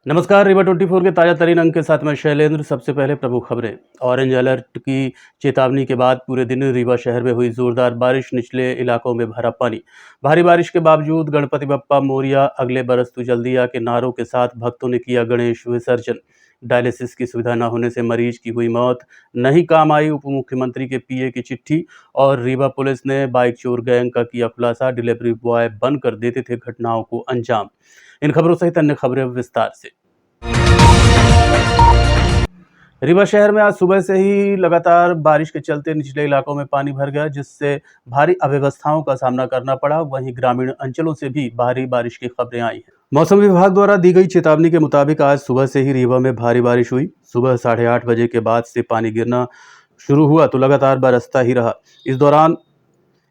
नमस्कार। रीवा 24 के ताजा तरीन अंक के साथ मैं शैलेंद्र। सबसे पहले प्रमुख खबरें। ऑरेंज अलर्ट की चेतावनी के बाद पूरे दिन रीवा शहर में हुई जोरदार बारिश, निचले इलाकों में भरा पानी। भारी बारिश के बावजूद गणपति बप्पा मोरिया, अगले बरस तू जल्दी आ के नारों के साथ भक्तों ने किया गणेश विसर्जन। डायलिसिस की सुविधा न होने से मरीज की हुई मौत, नहीं काम आई उप मुख्यमंत्री के पीए की चिट्ठी। और रीवा पुलिस ने बाइक चोर गैंग का किया खुलासा, डिलीवरी बॉय बनकर देते थे घटनाओं को अंजाम। इन खबरों सहित अन्य खबरें विस्तार से। रीवा शहर में आज सुबह से ही लगातार बारिश के चलते निचले इलाकों में पानी भर गया, जिससे भारी अव्यवस्थाओं का सामना करना पड़ा। वहीं ग्रामीण अंचलों से भी भारी बारिश की खबरें आई हैं। मौसम विभाग द्वारा दी गई चेतावनी के मुताबिक आज सुबह से ही रीवा में भारी बारिश हुई। सुबह 8:30 बजे के बाद से पानी गिरना शुरू हुआ तो लगातार बरसता ही रहा।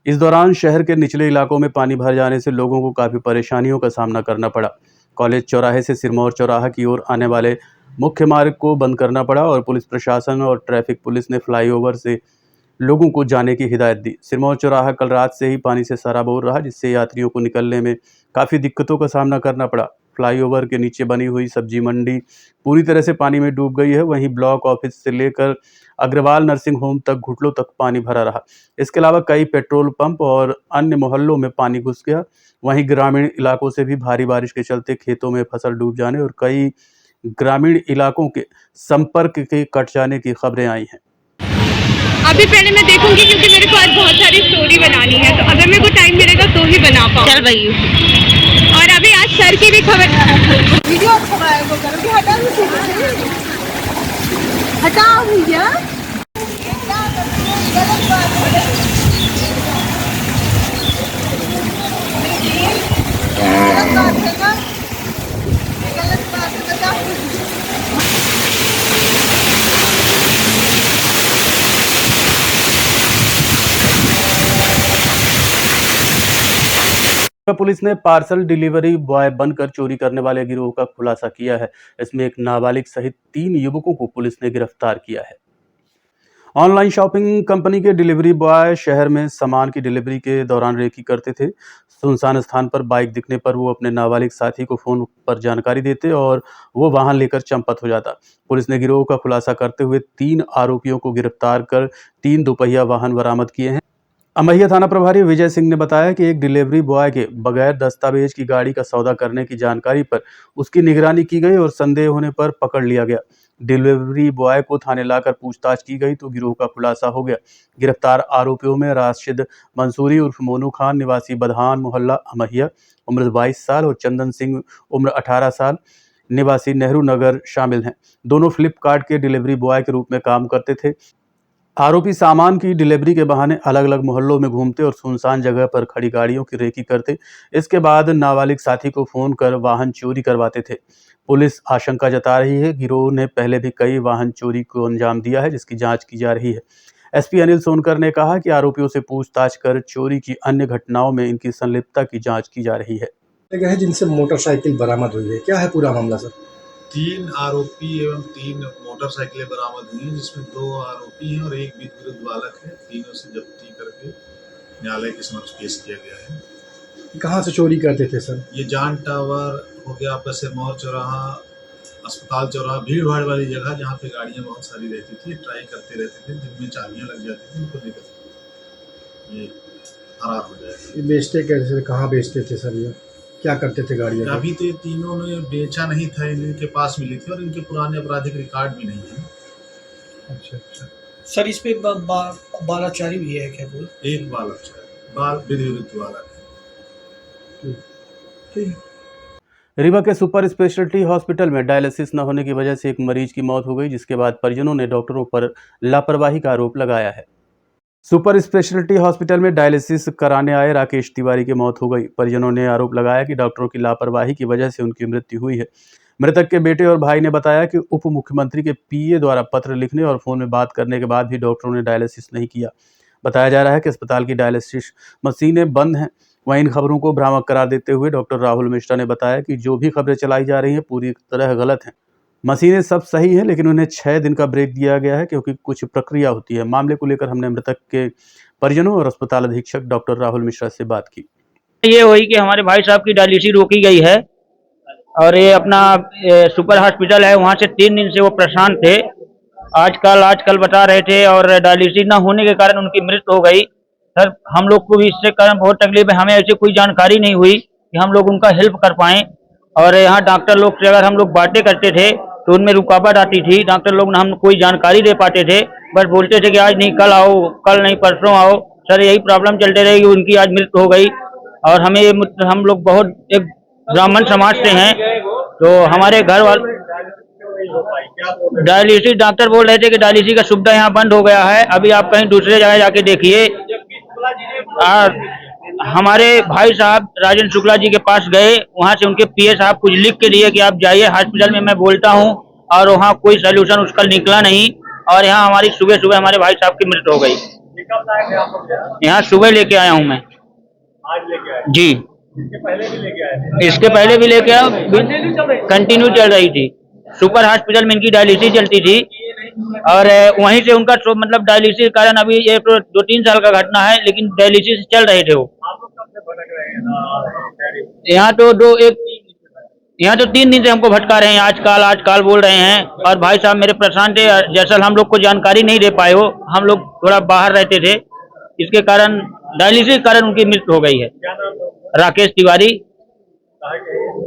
इस दौरान शहर के निचले इलाकों में पानी भर जाने से लोगों को काफ़ी परेशानियों का सामना करना पड़ा। कॉलेज चौराहे से सिरमौर चौराहा की ओर आने वाले मुख्य मार्ग को बंद करना पड़ा और पुलिस प्रशासन और ट्रैफिक पुलिस ने फ्लाईओवर से लोगों को जाने की हिदायत दी। सिरमौर चौराहा कल रात से ही पानी से सराबोर रहा, जिससे यात्रियों को निकलने में काफ़ी दिक्कतों का सामना करना पड़ा। फ्लाईओवर के नीचे बनी हुई सब्जी मंडी पूरी तरह से पानी में डूब गई है। वहीं ब्लॉक ऑफिस से लेकर अग्रवाल नर्सिंग होम तक घुटनों तक पानी भरा रहा। इसके अलावा कई पेट्रोल पंप और अन्य मोहल्लों में पानी घुस गया। वहीं ग्रामीण इलाकों से भी भारी बारिश के चलते खेतों में फसल डूब जाने और कई ग्रामीण इलाकों के संपर्क के कट जाने की खबरें आई हैं। अभी पहले मैं देखूंगी क्योंकि मेरे को आज बहुत सारी स्टोरी बनानी है, तो अगर मेरे को टाइम मिलेगा तो ही बना पाऊँ। चल भाई। और अभी आज सर की भी खबर। वीडियो हटाओ भैया। पुलिस ने पार्सल डिलीवरी बॉय बनकर चोरी करने वाले गिरोह का खुलासा किया है। इसमें एक नाबालिग सहित 3 युवकों को पुलिस ने गिरफ्तार किया है। ऑनलाइन शॉपिंग कंपनी के डिलीवरी बॉय शहर में सामान की डिलीवरी के दौरान रेकी करते थे। सुनसान स्थान पर बाइक दिखने पर वो अपने नाबालिग साथी को फोन पर जानकारी देते और वो वाहन लेकर चंपत हो जाता। पुलिस ने गिरोह का खुलासा करते हुए 3 आरोपियों को गिरफ्तार कर 3 दोपहिया वाहन बरामद किए हैं। अमैया थाना प्रभारी विजय सिंह ने बताया कि एक डिलीवरी बॉय के बगैर दस्तावेज की गाड़ी का सौदा करने की जानकारी पर उसकी निगरानी की गई और संदेह होने पर पकड़ लिया गया। डिलीवरी बॉय को थाने लाकर पूछताछ की गई तो गिरोह का खुलासा हो गया। गिरफ्तार आरोपियों में राशिद मंसूरी उर्फ मोनू खान निवासी बधान मोहल्ला अमैया उम्र 22 साल और चंदन सिंह उम्र 18 साल निवासी नेहरू नगर शामिल हैं। दोनों फ्लिपकार्ट के डिलीवरी बॉय के रूप में काम करते थे। आरोपी सामान की डिलीवरी के बहाने अलग अलग मोहल्लों में घूमते और सुनसान जगह पर खड़ी गाड़ियों की रेकी करते। इसके बाद नाबालिग साथी को फोन कर वाहन चोरी करवाते थे। पुलिस आशंका जता रही है गिरोह ने पहले भी कई वाहन चोरी को अंजाम दिया है, जिसकी जांच की जा रही है। एसपी अनिल सोनकर ने कहा कि आरोपियों से पूछताछ कर चोरी की अन्य घटनाओं में इनकी संलिप्तता की जाँच की जा रही है। जिनसे मोटरसाइकिल बरामद हुई है, क्या है पूरा मामला सर? 3 आरोपी एवं 3 मोटरसाइकिलें बरामद हुई हैं, जिसमें 2 आरोपी हैं और 1 विरुद्ध बालक है। तीनों से जब्ती करके न्यायालय के समक्ष पेश किया गया है। कहाँ से चोरी करते थे सर? ये जान टावर हो गया, आपका सिरमौर चौराहा, अस्पताल चौराहा, भीड़ भाड़ वाली जगह जहाँ पे गाड़ियाँ बहुत सारी रहती थी, ट्राई करते रहते थे, जिनमें चाबियाँ लग जाती थी, उनको लेकर ये फरार हो जाएगा। ये बेचते कैसे, कहाँ बेचते थे सर? ये क्या करते थे गाड़ियाँ? अभी तो ये तीनों ने बेचा नहीं था, इनके पास मिली थी और इनके पुराने आपराधिक रिकॉर्ड भी नहीं है। अच्छा सर, इस पे बालाचारी भी है क्या कोई? एक बालक विरुद्ध बालक है। रीवा के सुपर स्पेशलिटी हॉस्पिटल में डायलिसिस न होने की वजह से एक मरीज की मौत हो गई, जिसके बाद परिजनों ने डॉक्टरों पर लापरवाही का आरोप लगाया है। सुपर स्पेशलिटी हॉस्पिटल में डायलिसिस कराने आए राकेश तिवारी की मौत हो गई। परिजनों ने आरोप लगाया कि डॉक्टरों की लापरवाही की वजह से उनकी मृत्यु हुई है। मृतक के बेटे और भाई ने बताया कि उप मुख्यमंत्री के पीए द्वारा पत्र लिखने और फोन में बात करने के बाद भी डॉक्टरों ने डायलिसिस नहीं किया। बताया जा रहा है कि अस्पताल की डायलिसिस मशीनें बंद हैं। वहीं इन खबरों को भ्रामक करार देते हुए डॉक्टर राहुल मिश्रा ने बताया कि जो भी खबरें चलाई जा रही हैं पूरी तरह गलत हैं। मशीनें सब सही हैं, लेकिन उन्हें 6 दिन का ब्रेक दिया गया है क्योंकि कुछ प्रक्रिया होती है। मामले को लेकर हमने मृतक के परिजनों और अस्पताल अधीक्षक डॉक्टर राहुल मिश्रा से बात की। ये हुई कि हमारे भाई साहब की डायलिसिस रोकी गई है और ये अपना सुपर हॉस्पिटल है, वहाँ से 3 दिन से वो परेशान थे। आजकल बता रहे थे, और डायलिसिस ना होने के कारण उनकी मृत्यु हो गई। सर, हम लोग को भी इससे कारण बहुत तकलीफ है। हमें ऐसी कोई जानकारी नहीं हुई कि हम लोग उनका हेल्प कर पाएं। और यहाँ डॉक्टर लोग से अगर हम लोग बातें करते थे तो उनमें रुकावट आती थी। डॉक्टर लोग ना हम कोई जानकारी दे पाते थे, बस बोलते थे कि आज नहीं कल आओ, कल नहीं परसों आओ। सर, यही प्रॉब्लम चलते रही, उनकी आज मृत्यु हो गई। और हमें हम लोग बहुत एक ब्राह्मण समाज से हैं, तो हमारे घर वाले डायलिसिस डॉक्टर बोल रहे थे कि डायलिसिस का सुविधा यहाँ बंद हो गया है, अभी आप कहीं दूसरे जगह जाके देखिए। हमारे भाई साहब राजेंद्र शुक्ला जी के पास गए, वहां से उनके पीए साहब कुछ लिख के दिए कि आप जाइए हॉस्पिटल में, मैं बोलता हूं, और वहां कोई सोल्यूशन उसका निकला नहीं। और यहाँ हमारी सुबह सुबह हमारे भाई साहब की मृत्यु हो गई। यहाँ सुबह लेके आया हूँ मैं। आज लेके आए जी, इसके पहले भी लेके आए थे? इसके पहले भी लेके आया, कंटिन्यू चल रही थी। सुपर हॉस्पिटल में इनकी डायलिसिस चलती थी, और वहीं से उनका मतलब डायलिसिस के कारण अभी ये 2-3 साल का घटना है, लेकिन डायलिसिस चल रहे थे वो। आप लोग कब से भटक रहे हैं? यहाँ तो 3 दिन से हमको भटका रहे हैं, आजकल बोल रहे हैं। और भाई साहब मेरे परेशान थे, दरअसल हम लोग को जानकारी नहीं दे पाए हो, हम लोग थोड़ा बाहर रहते थे, इसके कारण डायलिसिस के कारण उनकी मृत्यु हो गई है। क्या नाम है उनका? राकेश तिवारी,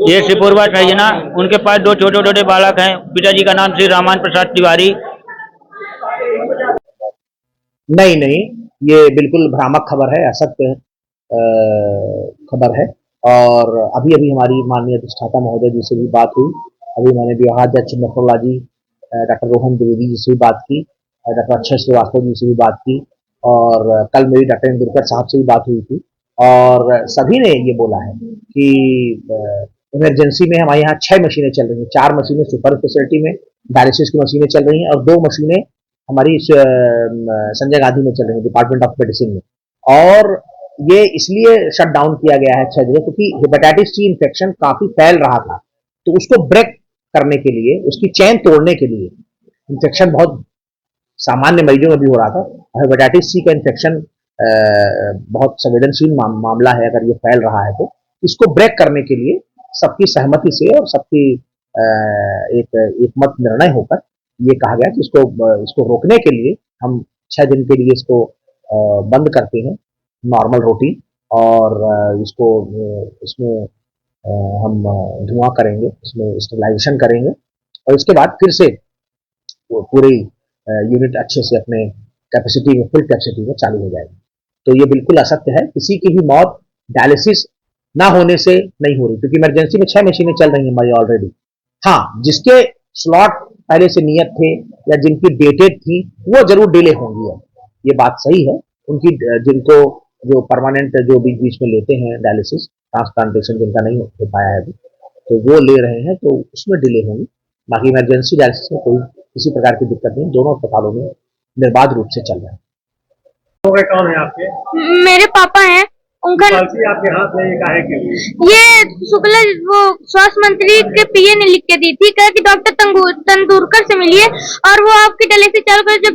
ये सिपुरवा ट्राइजना। उनके पास 2 छोटे छोटे बालक हैं, पिताजी का नाम श्री रामान प्रसाद तिवारी। नहीं, ये बिल्कुल भ्रामक खबर है, असत्य खबर है। और अभी हमारी माननीय अधिष्ठाता महोदय जी से भी बात हुई। अभी मैंने विभागाध्यक्ष नेफ्रोलॉजी डॉक्टर रोहन द्विवेदी जी से भी बात की, डॉक्टर अक्षय श्रीवास्तव जी से भी बात की, और कल मेरी डॉक्टर इंदुरकर साहब से भी बात हुई थी। और सभी ने ये बोला है कि इमरजेंसी में हमारे यहाँ 6 मशीनें चल रही हैं। 4 मशीनें सुपर स्पेशलिटी में डायलिसिस की मशीनें चल रही हैं, और 2 मशीनें हमारी संजय गांधी में चल रही है, डिपार्टमेंट ऑफ मेडिसिन में। और ये इसलिए शट डाउन किया गया है 6 जगह, क्योंकि हेपेटाइटिस सी इन्फेक्शन काफी फैल रहा था। तो उसको ब्रेक करने के लिए, उसकी चेन तोड़ने के लिए, इन्फेक्शन बहुत सामान्य मरीजों में भी हो रहा था, और हेपेटाइटिस सी का इन्फेक्शन बहुत संवेदनशील मामला है। अगर ये फैल रहा है तो इसको ब्रेक करने के लिए सबकी सहमति से और सबकी एक मत निर्णय होकर ये कहा गया कि इसको रोकने के लिए हम 6 दिन के लिए इसको बंद करते हैं, नॉर्मल रोटी, और इसमें हम धुआं करेंगे, इसमें स्टेरिलाइजेशन करेंगे, और इसके बाद फिर से पूरी यूनिट अच्छे से अपने कैपेसिटी में, फुल कैपेसिटी में चालू हो जाएगी। तो ये बिल्कुल असत्य है। किसी की भी मौत डायलिसिस ना होने से नहीं हो रही, क्योंकि इमरजेंसी में 6 मशीनें चल रही हैं हमारी ऑलरेडी। हाँ, जिसके स्लॉट पहले से नियत थे या जिनकी डेटेड थी, वो जरूर डिले होंगी। ये बात सही है। उनकी जिनको जो परमानेंट जो बीच में लेते हैं डायलिसिस, ट्रांसप्लांटेशन जिनका नहीं हो पाया है अभी, तो वो ले रहे हैं, तो उसमें डिले होंगी। बाकी इमरजेंसी डायलिसिस में कोई किसी प्रकार की दिक्कत नहीं, दोनों अस्पतालों में निर्बाध रूप से चल रहा है। कौन है आपके? मेरे पापा हैं, उनका पॉलिसी आपके हाथ में काहे के लिए? ये शुक्ला वो स्वास्थ्य मंत्री के पीए ने लिख के दी थी, कहा कि डॉक्टर तंदूरकर से मिलिए और वो आपकी डायलिसिस चालू कर। जब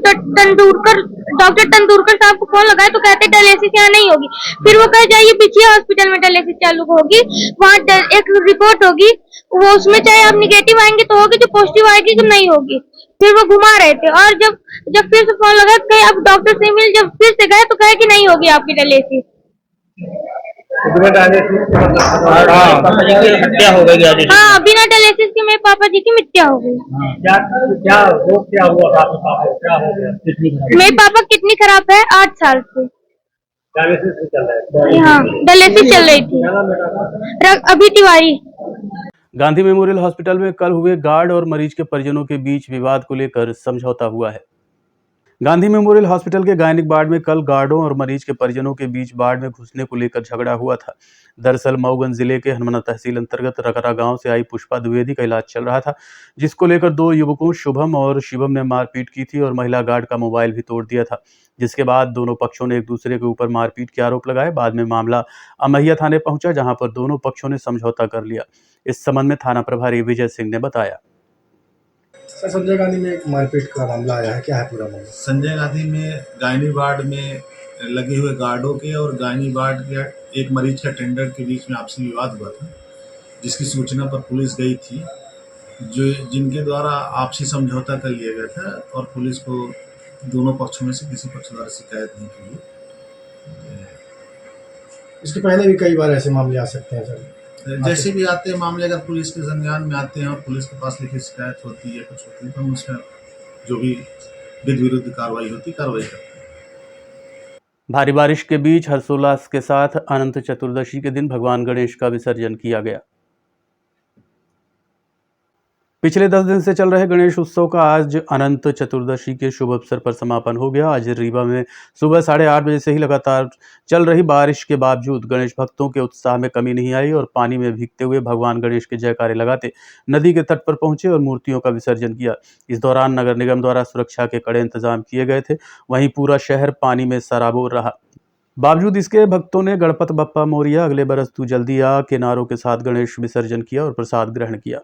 डॉक्टर तंदूरकर साहब को फोन लगाए तो कहते डायलिसिस यहाँ नहीं होगी। फिर वो कहे जाइए पीछे हॉस्पिटल में डायलिसिस चालू होगी, वहाँ एक रिपोर्ट होगी, वो उसमें चाहे आप निगेटिव आएंगे तो होगी, जो पॉजिटिव आएगी तो नहीं होगी। फिर वो घुमा रहे थे, और जब फिर से फोन लगा तो कहे आप डॉक्टर से मिल। जब फिर से गए तो कहे कि नहीं होगी आपकी डायलिसिस। हत्या हो गई आज। हाँ, बिना डायलिसिस के मेरे पापा जी की मृत्यु हो गई। क्या रोग क्या हुआ था आपके पापा को? क्या हो गया? मेरे पापा किडनी खराब है 8 साल से। डायलिसिस भी चल रहा है? हाँ, डायलिसिस चल रही थी। अभी तिवारी। गांधी मेमोरियल हॉस्पिटल में कल हुए गार्ड और मरीज के परिजनों के बीच विवाद को लेकर समझौता हुआ है। गांधी मेमोरियल हॉस्पिटल के गायनिक वार्ड में कल गार्डों और मरीज के परिजनों के बीच वार्ड में घुसने को लेकर झगड़ा हुआ था। दरअसल मऊगंज जिले के हनुमाना तहसील अंतर्गत रकरा गांव से आई पुष्पा द्विवेदी का इलाज चल रहा था, जिसको लेकर 2 युवकों शुभम और शिवम ने मारपीट की थी और महिला गार्ड का मोबाइल भी तोड़ दिया था। जिसके बाद दोनों पक्षों ने एक दूसरे के ऊपर मारपीट के आरोप लगाए। बाद में मामला अमैया थाने पहुंचा, जहां पर दोनों पक्षों ने समझौता कर लिया। इस संबंध में थाना प्रभारी विजय सिंह ने बताया। सर, संजय गांधी में एक मारपीट का मामला आया है, क्या है पूरा मामला? संजय गांधी में गायनी वार्ड में लगे हुए गार्डों के और गायनी वार्ड के एक मरीज के टेंडर के बीच में आपसी विवाद हुआ था। जिसकी सूचना पर पुलिस गई थी, जो जिनके द्वारा आपसी समझौता कर लिया गया था और पुलिस को दोनों पक्षों में से किसी पक्ष द्वारा शिकायत नहीं की गई। इसके पहले भी कई बार ऐसे मामले आ सकते हैं सर। जैसे भी आते हैं मामले, अगर पुलिस के संज्ञान में आते हैं और पुलिस के पास लिखित शिकायत होती है, कुछ होती है, तो हम उसमें जो भी विधि विरुद्ध कार्रवाई होती है कार्रवाई करते हैं। भारी बारिश के बीच हर्षोल्लास के साथ अनंत चतुर्दशी के दिन भगवान गणेश का विसर्जन किया गया। पिछले 10 दिन से चल रहे गणेश उत्सव का आज अनंत चतुर्दशी के शुभ अवसर पर समापन हो गया। आज रीवा में सुबह 8:30 बजे से ही लगातार चल रही बारिश के बावजूद गणेश भक्तों के उत्साह में कमी नहीं आई और पानी में भीगते हुए भगवान गणेश के जयकारे लगाते नदी के तट पर पहुंचे और मूर्तियों का विसर्जन किया। इस दौरान नगर निगम द्वारा सुरक्षा के कड़े इंतजाम किए गए थे। वहीं पूरा शहर पानी में सराबोर रहा। बावजूद इसके भक्तों ने गणपत बप्पा मोरिया, अगले बरस तू जल्दी आ के नारों के साथ गणेश विसर्जन किया और प्रसाद ग्रहण किया।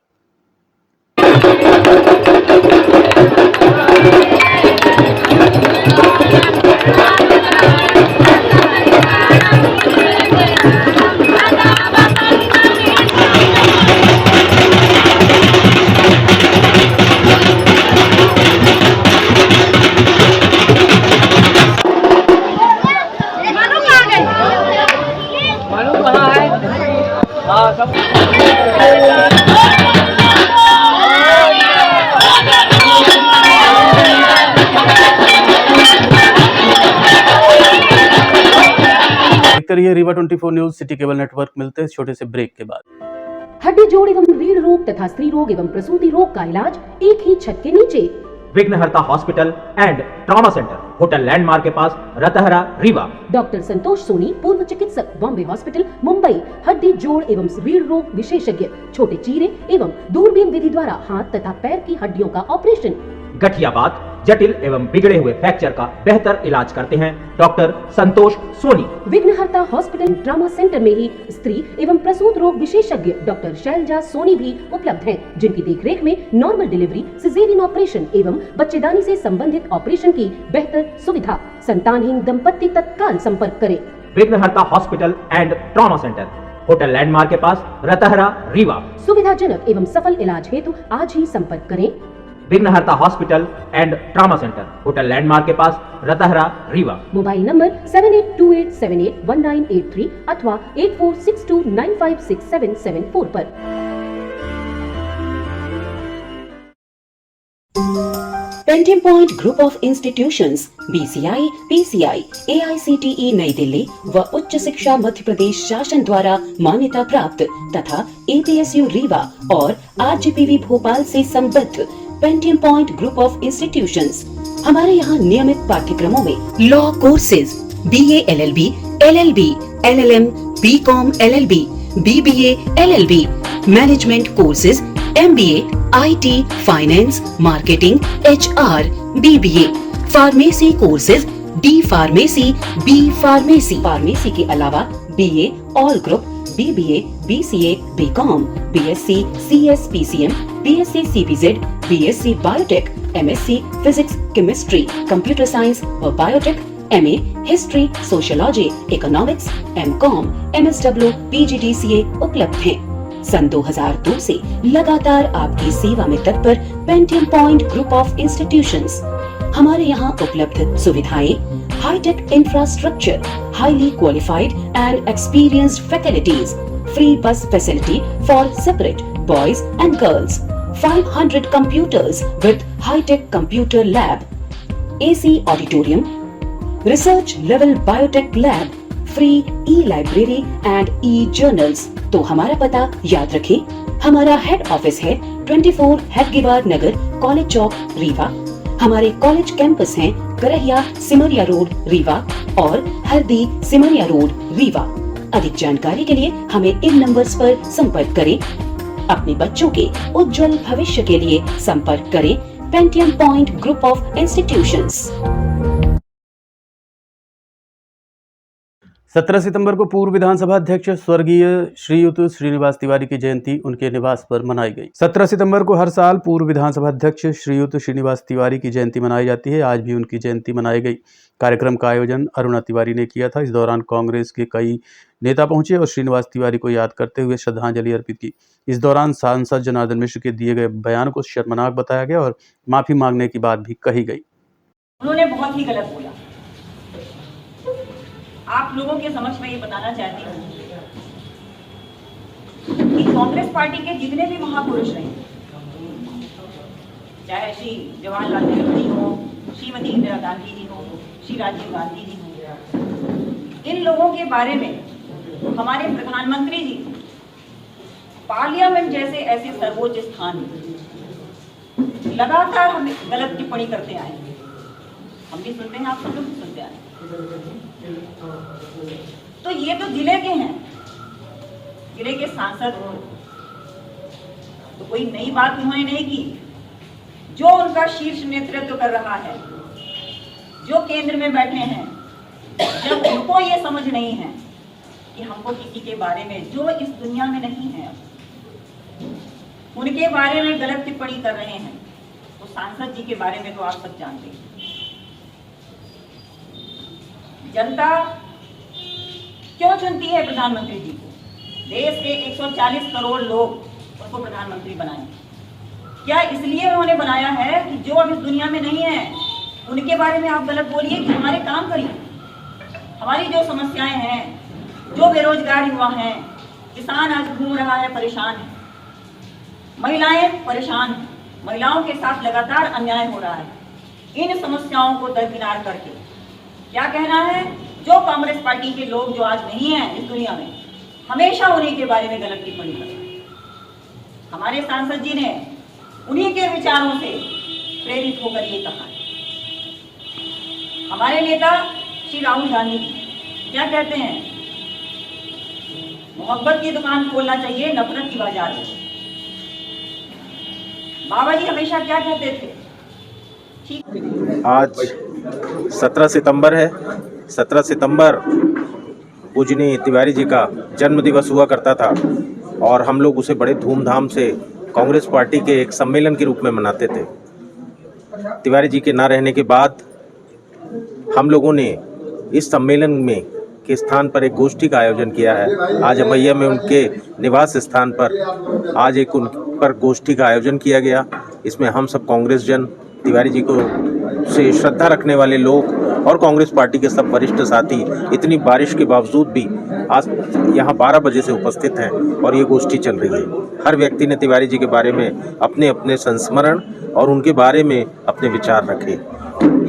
करिए Rewa 24 news city cable network. मिलते हैं इस छोटे से ब्रेक के बाद। हड्डी जोड़ एवं रीढ़ रोग तथा स्त्री रोग एवं प्रसूति रोग का इलाज एक ही छत के नीचे। विघ्नहर्ता hospital and trauma centre, hotel landmark के पास, रतहरा, रीवा। डॉक्टर संतोष सोनी, पूर्व चिकित्सक, बॉम्बे हॉस्पिटल, मुंबई। हड्डी जोड़ एवं रीढ़ रोग विशेषज्ञ, छोटे चीरे एवं दूरबीन विधि द्वारा हाथ तथा पैर की हड्डियों का ऑपरेशन। गठियाबात, जटिल एवं बिगड़े हुए फ्रैक्चर का बेहतर इलाज करते हैं डॉक्टर संतोष सोनी। विघ्नहर्ता हॉस्पिटल ट्रॉमा सेंटर में ही स्त्री एवं प्रसूत रोग विशेषज्ञ डॉक्टर शैलजा सोनी भी उपलब्ध हैं, जिनकी देखरेख में नॉर्मल डिलीवरी, सिजेरियन ऑपरेशन एवं बच्चेदानी से संबंधित ऑपरेशन की बेहतर सुविधा। संतानहीन दंपत्ति तत्काल संपर्क करें। विघ्नहर्ता hospital and trauma centre, hotel landmark के पास, रतहरा, रीवा। सुविधाजनक एवं सफल इलाज हेतु आज ही संपर्क करें। विघ्नहर्ता hospital and trauma centre, hotel landmark के पास, रतहरा, रीवा। मोबाइल नंबर 7828781983 अथवा 8462956774 पर। Pentium point group of institutions BCI, PCI, AICTE नई दिल्ली व उच्च शिक्षा मध्य प्रदेश शासन द्वारा मान्यता प्राप्त तथा APSU रीवा और RGPV भोपाल से संबद्ध pentium point group of institutions. हमारे यहाँ नियमित पाठ्यक्रमों में law courses BA LLB, LLB, LLM, BCom LLB, BBA LLB, management courses MBA, IT, finance, marketing, HR, BBA, pharmacy courses D pharmacy, B pharmacy. Pharmacy के अलावा BA all group, BBA, BCA, BCom, BSc, CS, PCM, BSc, CPZ, BSc biotech, MSc physics, chemistry, computer science व biotech, MA history, sociology, economics, MCom, MSW, PGDCA उपलब्ध हैं। सन 2002 से लगातार आपकी सेवा में तत्पर Pentium point group of institutions. हमारे यहाँ उपलब्ध सुविधाएं: high tech infrastructure, highly qualified and experienced faculties, free bus facility for separate boys and girls, 500 computers with high-tech computer lab, AC auditorium, research level biotech lab, free e-library and e-journals। तो हमारा पता याद रखें। हमारा हेड ऑफिस है 24 हेडगेवार नगर, college चौक, रीवा। हमारे college campus हैं Karahiya Simaria road, Rewa और हरदी सिमरिया रोड, रीवा। अधिक जानकारी के लिए हमें इन नंबर्स पर संपर्क करें। अपने बच्चों के उज्जवल भविष्य के लिए संपर्क करें Pentium point group of institutions. 17 सितंबर को पूर्व विधानसभा अध्यक्ष स्वर्गीय श्रीयुत श्रीनिवास तिवारी की जयंती उनके निवास पर मनाई गई। 17 सितंबर को हर साल पूर्व विधानसभा अध्यक्ष श्रीयुत श्रीनिवास तिवारी की जयंती मनाई जाती है। आज भी उनकी जयंती मनाई गई। कार्यक्रम का आयोजन अरुणा तिवारी ने किया था। इस दौरान कांग्रेस के कई नेता पहुंचे और श्रीनिवास तिवारी को याद करते हुए श्रद्धांजलि अर्पित की। इस दौरान सांसद जनार्दन मिश्र के दिए गए बयान को शर्मनाक बताया गया और माफी मांगने की बात भी कही गई। उन्होंने बहुत ही गलत बोला। आप लोगों के समक्ष में ये बताना चाहती हूँ कि कांग्रेस पार्टी के जितने भी महापुरुष रहे, चाहे श्री जवाहरलाल नेहरू जी हो, श्रीमती इंदिरा गांधी जी हो, श्री राजीव गांधी जी हो, इन लोगों के बारे में हमारे प्रधानमंत्री जी पार्लियामेंट जैसे ऐसे सर्वोच्च स्थान में लगातार हमें गलत टिप्पणी करते आए। हम भी सुनते हैं, आप सब लोग भी सुनते आए। तो ये तो जिले के हैं, जिले के सांसद हो, तो कोई नई बात उन्होंने नहीं की। जो उनका शीर्ष नेतृत्व कर रहा है, जो केंद्र में बैठे हैं, जब उनको ये समझ नहीं है कि हमको किसी के बारे में जो इस दुनिया में नहीं है उनके बारे में गलत टिप्पणी कर रहे हैं, तो सांसद जी के बारे में तो आप सब जानते हैं। जनता क्यों चुनती है प्रधानमंत्री जी को? देश के 140 करोड़ लोग उसको प्रधानमंत्री बनाए। क्या इसलिए उन्होंने बनाया है कि जो अब इस दुनिया में नहीं है उनके बारे में आप गलत बोलिए कि हमारे काम करिए? हमारी जो समस्याएं हैं, जो बेरोजगार युवा हैं, किसान आज घूम रहा है, परेशान है, महिलाएं परेशान हैं, महिलाओं के साथ लगातार अन्याय हो रहा है, इन समस्याओं को दरकिनार करके क्या कहना है, जो कांग्रेस पार्टी के लोग जो आज नहीं हैं इस दुनिया में, हमेशा उन्हीं के बारे में गलत टिप्पणी करते हैं। हमारे सांसद जी ने उन्हीं के विचारों से प्रेरित होकर ये कहा है। हमारे नेता श्री राहुल गांधी क्या कहते हैं? मोहब्बत की दुकान खोलना चाहिए, नफरत की बाजार है। बाबा जी हमेशा क्या कहते थे? ठीक, आज 17 सितंबर है। 17 सितंबर पूजनीय तिवारी जी का जन्म दिवस हुआ करता था और हम लोग उसे बड़े धूमधाम से कांग्रेस पार्टी के एक सम्मेलन के रूप में मनाते थे। तिवारी जी के ना रहने के बाद हम लोगों ने इस सम्मेलन में के स्थान पर एक गोष्ठी का आयोजन किया है। आज अमैया में उनके निवास स्थान पर आज एक उन पर गोष्ठी का आयोजन किया गया। इसमें हम सब कांग्रेस जन, तिवारी जी को से श्रद्धा रखने वाले लोग और कांग्रेस पार्टी के सब वरिष्ठ साथी इतनी बारिश के बावजूद भी आज यहाँ 12 बजे से उपस्थित हैं और ये गोष्ठी चल रही है। हर व्यक्ति ने तिवारी जी के बारे में अपने अपने संस्मरण और उनके बारे में अपने विचार रखे।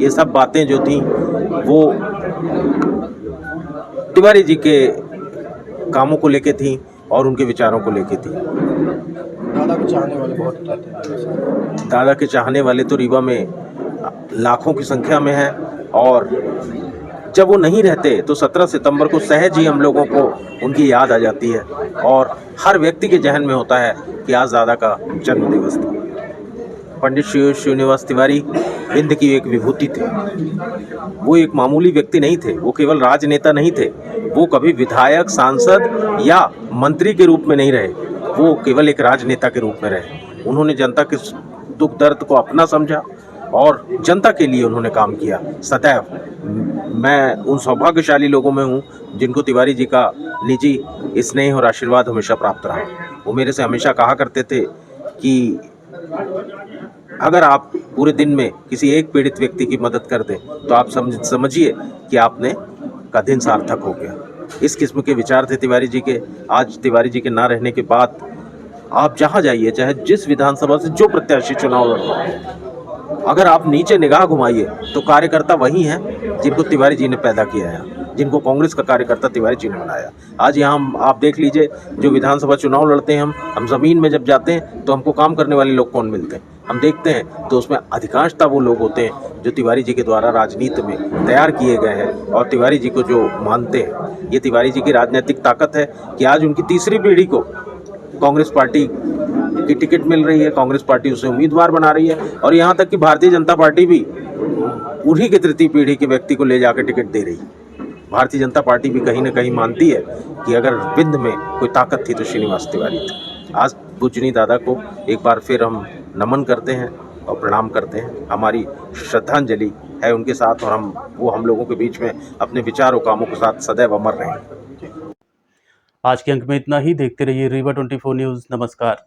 ये सब बातें जो थी वो तिवारी जी के कामों को लेके थी और उनके विचारों को लेके थी। दादा के चाहने वाले बहुत हैं। दादा के चाहने वाले तो रीवा में लाखों की संख्या में हैं और जब वो नहीं रहते तो 17 सितंबर को सहज ही हम लोगों को उनकी याद आ जाती है और हर व्यक्ति के जहन में होता है कि आज दादा का जन्म दिवस था। पंडित श्रीनिवास तिवारी हिंद की एक विभूति थे। वो एक मामूली व्यक्ति नहीं थे, वो केवल राजनेता नहीं थे, वो कभी विधायक, सांसद या मंत्री के रूप में नहीं रहे, वो केवल एक राजनेता के रूप में रहे। उन्होंने जनता के दुख दर्द को अपना समझा और जनता के लिए उन्होंने काम किया सदैव। मैं उन सौभाग्यशाली लोगों में हूँ जिनको तिवारी जी का निजी स्नेह और आशीर्वाद हमेशा प्राप्त रहा। वो मेरे से हमेशा कहा करते थे कि अगर आप पूरे दिन में किसी एक पीड़ित व्यक्ति की मदद कर दें तो आप समझिए कि आपने का दिन सार्थक हो गया। इस किस्म के विचार थे तिवारी जी के। आज तिवारी जी के ना रहने के बाद आप जहाँ जाइए, चाहे जिस विधानसभा से जो प्रत्याशी चुनाव लड़े, अगर आप नीचे निगाह घुमाइए तो कार्यकर्ता वही हैं जिनको तिवारी जी ने पैदा किया है, जिनको कांग्रेस का कार्यकर्ता तिवारी जी ने बनाया। आज यहाँ आप देख लीजिए, जो विधानसभा चुनाव लड़ते हैं हम ज़मीन में जब जाते हैं तो हमको काम करने वाले लोग कौन मिलते हैं, हम देखते हैं तो उसमें अधिकांशतः वो लोग होते हैं जो तिवारी जी के द्वारा राजनीति में तैयार किए गए हैं और तिवारी जी को जो मानते हैं। ये तिवारी जी की राजनीतिक ताकत है कि आज उनकी तीसरी पीढ़ी को कांग्रेस पार्टी की टिकट मिल रही है, कांग्रेस पार्टी उसे उम्मीदवार बना रही है और यहाँ तक कि भारतीय जनता पार्टी भी उन्हीं के तृतीय पीढ़ी के व्यक्ति को ले जाकर टिकट दे रही है। भारतीय जनता पार्टी भी कहीं ना कहीं मानती है कि अगर विंध्य में कोई ताकत थी तो श्रीनिवास तिवारी थे। आज पूजनी दादा को एक बार फिर हम नमन करते हैं और प्रणाम करते हैं। हमारी श्रद्धांजलि है उनके साथ, और हम लोगों के बीच में अपने विचार और कामों के साथ सदैव अमर रहें। आज के अंक में इतना ही। देखते रहिए रीवा 24 न्यूज़। नमस्कार।